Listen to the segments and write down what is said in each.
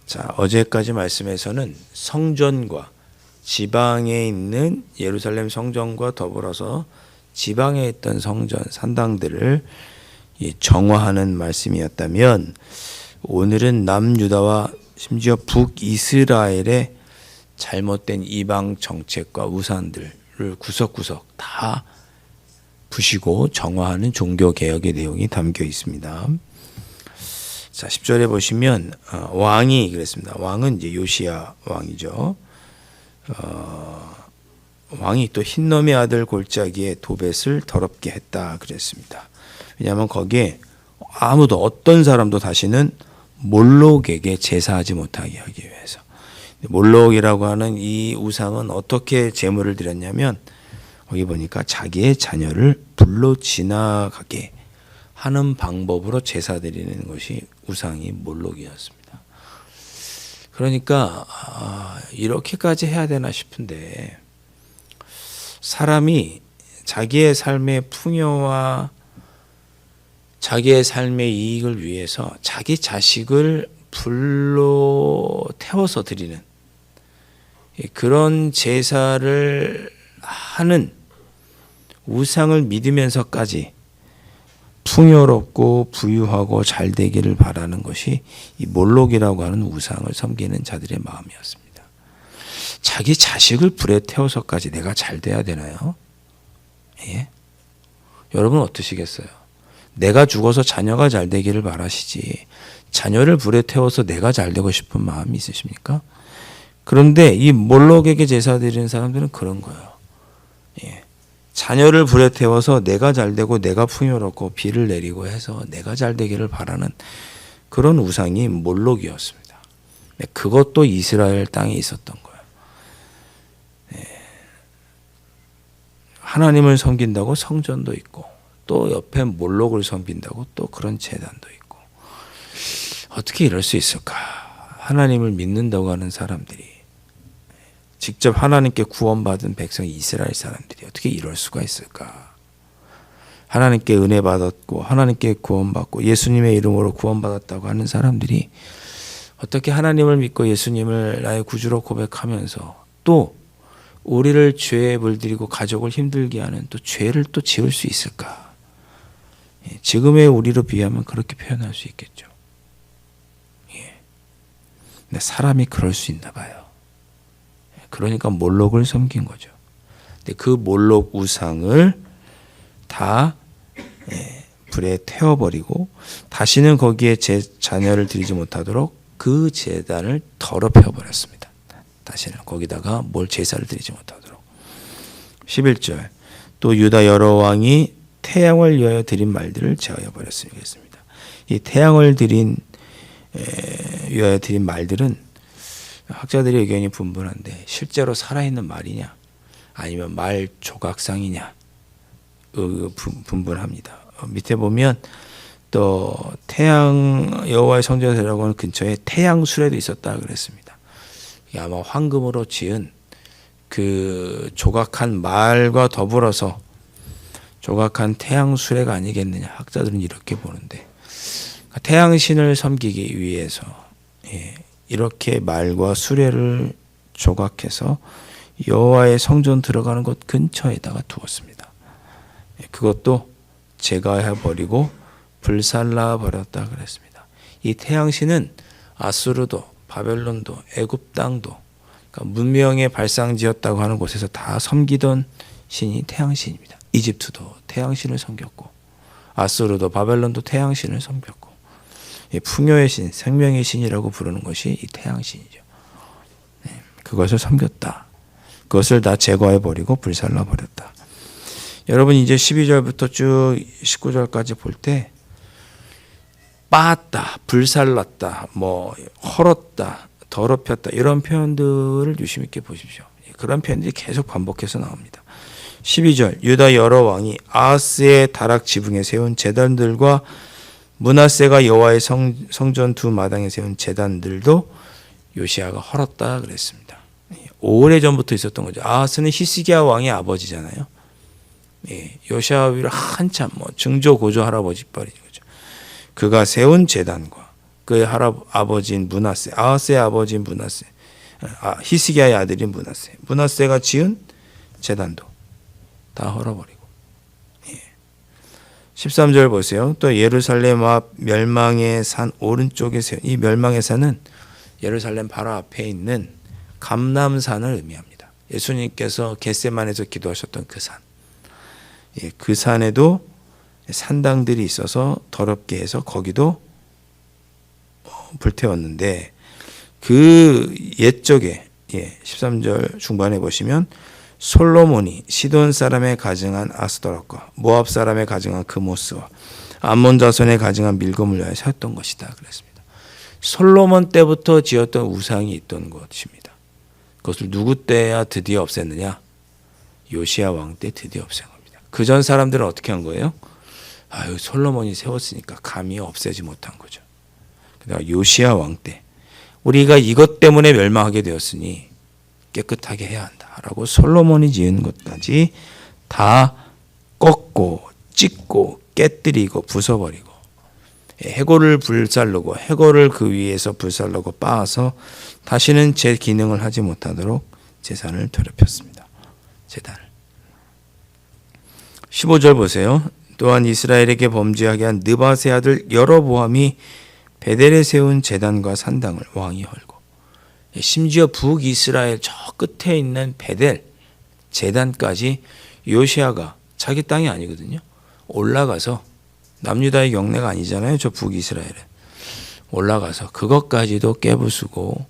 자, 어제까지 말씀에서는 성전과 지방에 있는 예루살렘 성전과 더불어서 지방에 있던 성전, 산당들을 정화하는 말씀이었다면, 오늘은 남유다와 심지어 북이스라엘의 잘못된 이방 정책과 우상들을 구석구석 다 부시고 정화하는 종교개혁의 내용이 담겨 있습니다. 자, 10절에 보시면 왕이 그랬습니다. 왕은 이제 요시야 왕이죠. 왕이 또 흰놈의 아들 골짜기에 도벳을 더럽게 했다 그랬습니다. 왜냐하면 거기에 아무도 어떤 사람도 다시는 몰록에게 제사하지 못하게 하기 위해서. 몰록이라고 하는 이 우상은 어떻게 제물을 드렸냐면, 거기 보니까 자기의 자녀를 불로 지나가게 하는 방법으로 제사 드리는 것이 우상이 몰록이었습니다. 그러니까 이렇게까지 해야 되나 싶은데, 사람이 자기의 삶의 풍요와 자기의 삶의 이익을 위해서 자기 자식을 불로 태워서 드리는 그런 제사를 하는 우상을 믿으면서까지 풍요롭고 부유하고 잘 되기를 바라는 것이 이 몰록이라고 하는 우상을 섬기는 자들의 마음이었습니다. 자기 자식을 불에 태워서까지 내가 잘 돼야 되나요? 예? 여러분 어떠시겠어요? 내가 죽어서 자녀가 잘 되기를 바라시지, 자녀를 불에 태워서 내가 잘 되고 싶은 마음이 있으십니까? 그런데 이 몰록에게 제사 드리는 사람들은 그런 거예요. 예. 자녀를 불에 태워서 내가 잘 되고 내가 풍요롭고 비를 내리고 해서 내가 잘 되기를 바라는 그런 우상이 몰록이었습니다. 그것도 이스라엘 땅에 있었던 거예요. 예. 하나님을 섬긴다고 성전도 있고, 또 옆에 몰록을 섬긴다고 또 그런 제단도 있고, 어떻게 이럴 수 있을까? 하나님을 믿는다고 하는 사람들이, 직접 하나님께 구원받은 백성 이스라엘 사람들이 어떻게 이럴 수가 있을까? 하나님께 은혜 받았고 하나님께 구원받고 예수님의 이름으로 구원받았다고 하는 사람들이 어떻게 하나님을 믿고 예수님을 나의 구주로 고백하면서 또 우리를 죄에 물들이고 가족을 힘들게 하는 또 죄를 또 지을 수 있을까? 지금의 우리로 비하면 그렇게 표현할 수 있겠죠. 예. 근데 사람이 그럴 수 있나 봐요. 그러니까 몰록을 섬긴 거죠. 근데 그 몰록 우상을 다 불에 태워버리고 다시는 거기에 제 자녀를 드리지 못하도록 그 제단을 더럽혀 버렸습니다. 다시는 거기다가 뭘 제사를 드리지 못하도록. 11절 또 유다 여러 왕이 태양을 위하여 드린 말들을 제하여 버렸으니 그랬습니다. 이 태양을 위하여 드린 말들은 학자들의 의견이 분분한데, 실제로 살아있는 말이냐 아니면 말 조각상이냐 분분합니다. 밑에 보면 또 태양 여호와의 성전이라고 하는 근처에 태양 수레도 있었다 그랬습니다. 아마 황금으로 지은 그 조각한 말과 더불어서 조각한 태양 수레가 아니겠느냐, 학자들은 이렇게 보는데, 태양신을 섬기기 위해서 이렇게 말과 수레를 조각해서 여호와의 성전 들어가는 곳 근처에다가 두었습니다. 그것도 제거해버리고 불살라 버렸다 그랬습니다. 이 태양신은 아수르도 바벨론도 애굽 땅도, 그러니까 문명의 발상지였다고 하는 곳에서 다 섬기던 신이 태양신입니다. 이집트도 태양신을 섬겼고 아수르도 바벨론도 태양신을 섬겼고, 풍요의 신, 생명의 신이라고 부르는 것이 이 태양신이죠. 그것을 섬겼다. 그것을 다 제거해버리고 불살라버렸다. 여러분 이제 12절부터 쭉 19절까지 볼 때 빻았다, 불살랐다, 헐었다, 더럽혔다, 이런 표현들을 유심 있게 보십시오. 그런 표현들이 계속 반복해서 나옵니다. 12절 유다 여러 왕이 아하스의 다락 지붕에 세운 제단들과 므낫세가 여호와의 성전 두 마당에 세운 제단들도 요시야가 헐었다 그랬습니다. 오래전부터 있었던 거죠. 아하스는 히스기야 왕의 아버지잖아요. 예, 요시야 위로 한참 증조고조 할아버지 뻘인 거죠. 그가 세운 제단과 그의 아버지인 므낫세, 아하스의 아버지인 므낫세, 히스기야의 아들인 므낫세가 지은 제단도 다 헐어버리고. 13절 보세요. 또 예루살렘 앞 멸망의 산 오른쪽에 세운, 이 멸망의 산은 예루살렘 바로 앞에 있는 감람산을 의미합니다. 예수님께서 겟세마네에서 기도하셨던 그 산. 예, 그 산에도 산당들이 있어서 더럽게 해서 거기도 불태웠는데, 그 옛적에 13절 중반에 보시면 솔로몬이 시돈 사람에 가증한 아스도락과 모압 사람에 가증한 그모스와 암몬 자손에 가증한 밀검을 위하여 세웠던 것이다 그랬습니다. 솔로몬 때부터 지었던 우상이 있던 것입니다. 그것을 누구 때야 드디어 없앴느냐? 요시야 왕 때 드디어 없앤 겁니다. 그전 사람들은 어떻게 한 거예요? 아유, 솔로몬이 세웠으니까 감히 없애지 못한 거죠. 그러니까 요시야 왕 때 우리가 이것 때문에 멸망하게 되었으니 깨끗하게 해야 한다라고 솔로몬이 지은 것까지 다 꺾고 찢고 깨뜨리고 부숴버리고, 해골을 불살르고 해골을 그 위에서 불살르고 빻아서 다시는 제 기능을 하지 못하도록 제단을 더럽혔습니다. 제단을. 15절 보세요. 또한 이스라엘에게 범죄하게 한 느밧의 아들 여로보암이 베델에 세운 제단과 산당을 왕이 헐고, 심지어 북이스라엘 저 끝에 있는 베델 제단까지 요시야가, 자기 땅이 아니거든요, 올라가서, 남유다의 경내가 아니잖아요, 저 북이스라엘은. 올라가서 그것까지도 깨부수고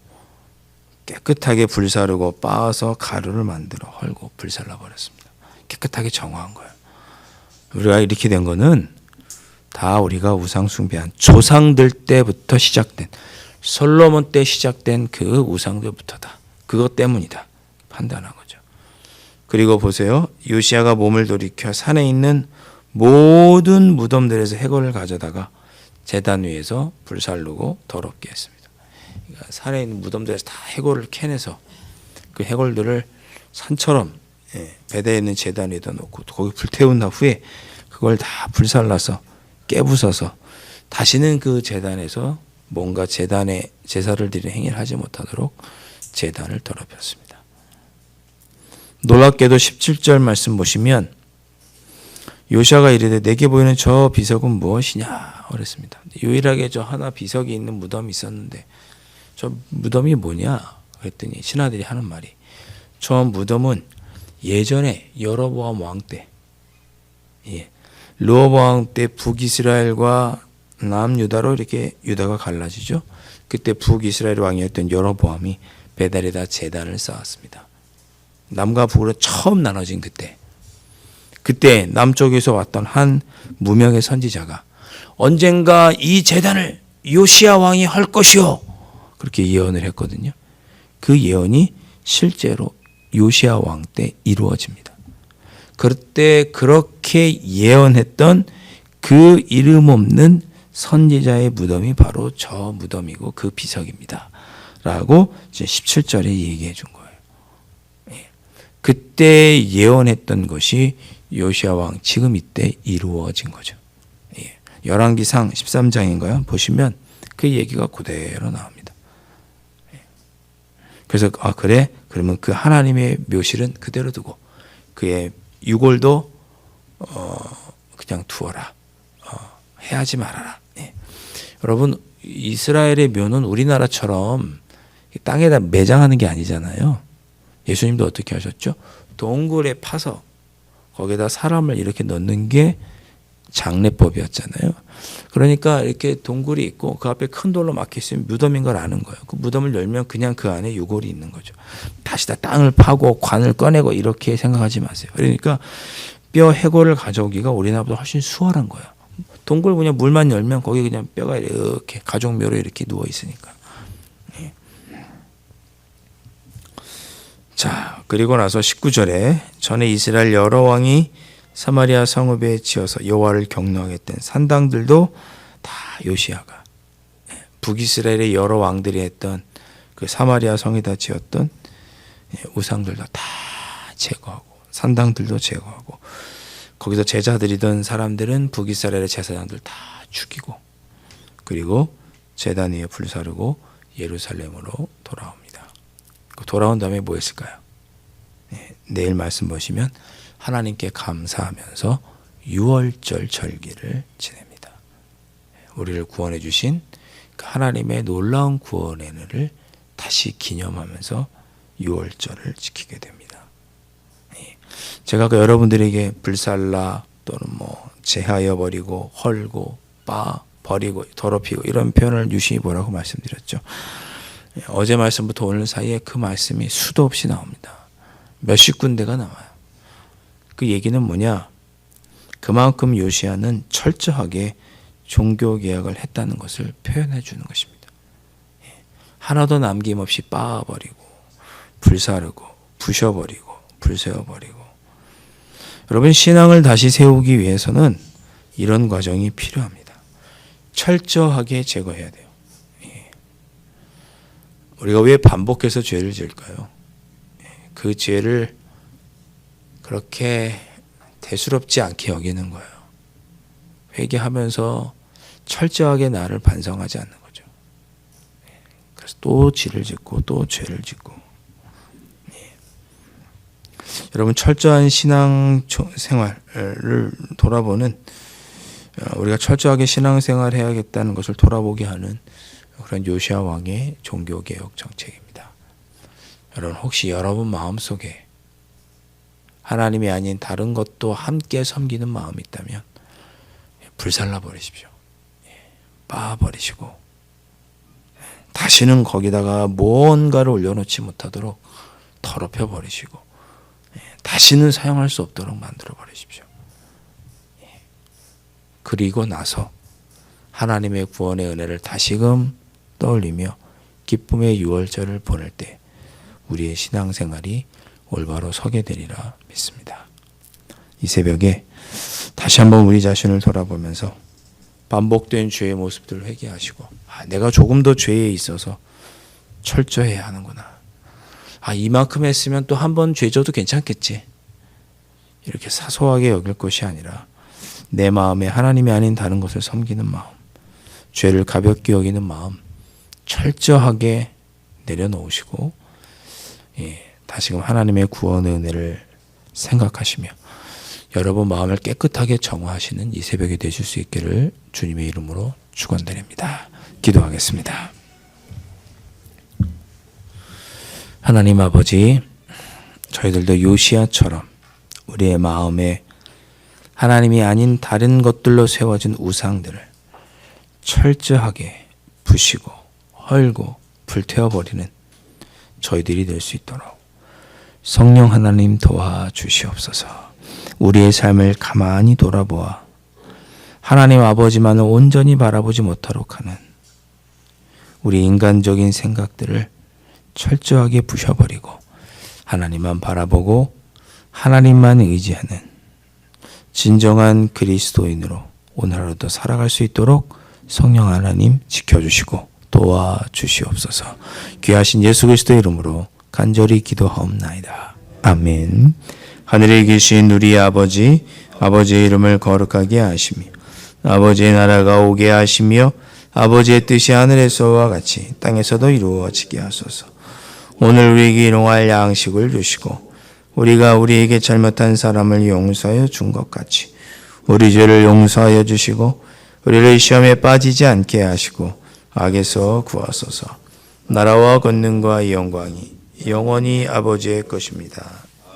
깨끗하게 불사르고 빻아서 가루를 만들어 헐고 불살라 버렸습니다. 깨끗하게 정화한 거예요. 우리가 이렇게 된 거는 다 우리가 우상 숭배한 조상들 때부터 시작된, 솔로몬 때 시작된 그 우상들부터다. 그것 때문이다 판단한 거죠. 그리고 보세요. 요시야가 몸을 돌이켜 산에 있는 모든 무덤들에서 해골을 가져다가 제단 위에서 불살르고 더럽게 했습니다. 그러니까 산에 있는 무덤들에서 다 해골을 캐내서 그 해골들을 산처럼 베델에 있는 제단 위에다 놓고 거기 불태운 후에 그걸 다 불살라서 깨부숴서 다시는 그 제단에서 뭔가 제단에 제사를 드리는 행위를 하지 못하도록 제단을 더럽혔습니다. 놀랍게도 17절 말씀 보시면 요시야가 이르되 내게 보이는 저 비석은 무엇이냐 그랬습니다. 유일하게 저 하나 비석이 있는 무덤이 있었는데 저 무덤이 뭐냐 그랬더니 신하들이 하는 말이, 저 무덤은 예전에 여로보암 왕 때, 르호보암 때 북이스라엘과 남유다로 이렇게 유다가 갈라지죠. 그때 북이스라엘 왕이었던 여로보암이 베델에다 제단을 쌓았습니다. 남과 북으로 처음 나눠진 그때 남쪽에서 왔던 한 무명의 선지자가 언젠가 이 제단을 요시야 왕이 할 것이요 그렇게 예언을 했거든요. 그 예언이 실제로 요시야 왕 때 이루어집니다. 그때 그렇게 예언했던 그 이름 없는 선지자의 무덤이 바로 저 무덤이고 그 비석입니다 라고 이제 17절에 얘기해 준 거예요. 그때 예언했던 것이 요시야 왕 지금 이때 이루어진 거죠. 열왕기상 13장인가요? 보시면 그 얘기가 그대로 나옵니다. 그래서 그래? 그러면 그 하나님의 묘실은 그대로 두고 그의 유골도 그냥 두어라. 해하지 말아라. 여러분, 이스라엘의 묘는 우리나라처럼 땅에다 매장하는 게 아니잖아요. 예수님도 어떻게 하셨죠? 동굴에 파서 거기다 사람을 이렇게 넣는 게 장례법이었잖아요. 그러니까 이렇게 동굴이 있고 그 앞에 큰 돌로 막혀 있으면 무덤인 걸 아는 거예요. 그 무덤을 열면 그냥 그 안에 유골이 있는 거죠. 다시 다 땅을 파고 관을 꺼내고 이렇게 생각하지 마세요. 그러니까 뼈 해골을 가져오기가 우리나라보다 훨씬 수월한 거예요. 동굴 그냥 물만 열면 거기 그냥 뼈가 이렇게 가족묘로 이렇게 누워 있으니까. 자, 그리고 나서 19절에 전에 이스라엘 여러 왕이 사마리아 성읍에 지어서 여호와를 경노하게 했던 산당들도 다 요시야가, 북이스라엘의 여러 왕들이 했던 그 사마리아 성에다 지었던 우상들도 다 제거하고 산당들도 제거하고 거기서 제자 드리던 사람들은 북이스라엘의 제사장들 다 죽이고 그리고 제단 위에 불 사르고 예루살렘으로 돌아옵니다. 돌아온 다음에 뭐 했을까요? 내일 말씀 보시면 하나님께 감사하면서 유월절 절기를 지냅니다. 우리를 구원해 주신 하나님의 놀라운 구원의 은혜를 다시 기념하면서 유월절을 지키게 됩니다. 제가 여러분들에게 불살라 또는 제하여 버리고 헐고 빠 버리고 더럽히고 이런 표현을 유심히 보라고 말씀드렸죠. 어제 말씀부터 오늘 사이에 그 말씀이 수도 없이 나옵니다. 몇십 군데가 나와요. 그 얘기는 뭐냐? 그만큼 요시야는 철저하게 종교 개혁을 했다는 것을 표현해 주는 것입니다. 하나도 남김없이 빻아버리고 불사르고 부셔버리고 불세워버리고. 여러분, 신앙을 다시 세우기 위해서는 이런 과정이 필요합니다. 철저하게 제거해야 돼요. 우리가 왜 반복해서 죄를 지을까요? 그 죄를 그렇게 대수롭지 않게 여기는 거예요. 회개하면서 철저하게 나를 반성하지 않는 거죠. 그래서 또 죄를 짓고 또 죄를 짓고. 여러분, 철저한 신앙 생활을 돌아보는, 우리가 철저하게 신앙생활을 해야겠다는 것을 돌아보게 하는 그런 요시야 왕의 종교개혁 정책입니다. 여러분, 혹시 여러분 마음속에 하나님이 아닌 다른 것도 함께 섬기는 마음이 있다면 불살라 버리십시오. 빻아버리시고 다시는 거기다가 무언가를 올려놓지 못하도록 더럽혀 버리시고 다시는 사용할 수 없도록 만들어 버리십시오. 그리고 나서 하나님의 구원의 은혜를 다시금 떠올리며 기쁨의 유월절을 보낼 때 우리의 신앙생활이 올바로 서게 되리라 믿습니다. 이 새벽에 다시 한번 우리 자신을 돌아보면서 반복된 죄의 모습들을 회개하시고, 내가 조금 더 죄에 있어서 철저해야 하는구나. 이만큼 했으면 또 한 번 죄 져도 괜찮겠지. 이렇게 사소하게 여길 것이 아니라 내 마음에 하나님이 아닌 다른 것을 섬기는 마음, 죄를 가볍게 여기는 마음 철저하게 내려놓으시고, 다시금 하나님의 구원의 은혜를 생각하시며 여러분 마음을 깨끗하게 정화하시는 이 새벽이 되실 수 있기를 주님의 이름으로 축원드립니다. 기도하겠습니다. 하나님 아버지, 저희들도 요시야처럼 우리의 마음에 하나님이 아닌 다른 것들로 세워진 우상들을 철저하게 부시고 헐고 불태워버리는 저희들이 될 수 있도록 성령 하나님 도와주시옵소서. 우리의 삶을 가만히 돌아보아 하나님 아버지만을 온전히 바라보지 못하도록 하는 우리 인간적인 생각들을 철저하게 부셔버리고 하나님만 바라보고 하나님만 의지하는 진정한 그리스도인으로 오늘 하루도 살아갈 수 있도록 성령 하나님 지켜주시고 도와주시옵소서. 귀하신 예수 그리스도의 이름으로 간절히 기도하옵나이다. 아멘. 하늘에 계신 우리 아버지, 아버지의 이름을 거룩하게 하시며 아버지의 나라가 오게 하시며 아버지의 뜻이 하늘에서와 같이 땅에서도 이루어지게 하소서. 오늘 우리에게 일용할 양식을 주시고 우리가 우리에게 잘못한 사람을 용서하여 준 것 같이 우리 죄를 용서하여 주시고 우리를 시험에 빠지지 않게 하시고 악에서 구하소서. 나라와 권능과 영광이 영원히 아버지의 것입니다.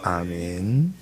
아멘.